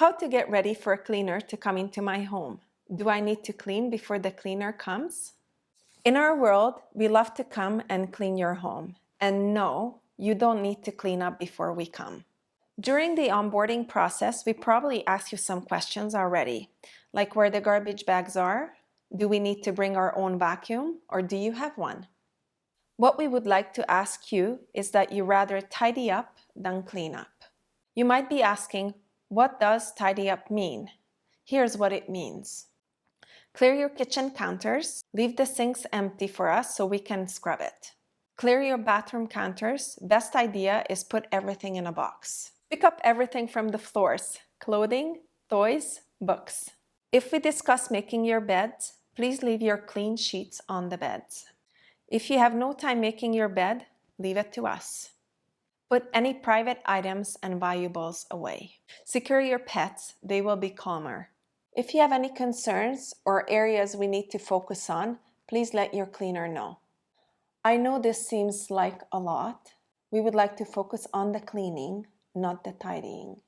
how to get ready for a cleaner to come into my home? Do I need to clean before the cleaner comes? In our world, we love to come and clean your home. And no, you don't need to clean up before we come. During the onboarding process, we probably ask you some questions already, like where the garbage bags are, do we need to bring our own vacuum, or do you have one? What we would like to ask you is that you rather tidy up than clean up. You might be asking, what does tidy up mean? Here's what it means. Clear your kitchen counters, leave the sinks empty for us so we can scrub it. Clear your bathroom counters. Best idea is put everything in a box. Pick up everything from the floors, clothing, toys, books. If we discuss making your beds, please leave your clean sheets on the beds. If you have no time making your bed, leave it to us. Put any private items and valuables away. Secure your pets, they will be calmer. If you have any concerns or areas we need to focus on, please let your cleaner know. I know this seems like a lot. We would like to focus on the cleaning, not the tidying.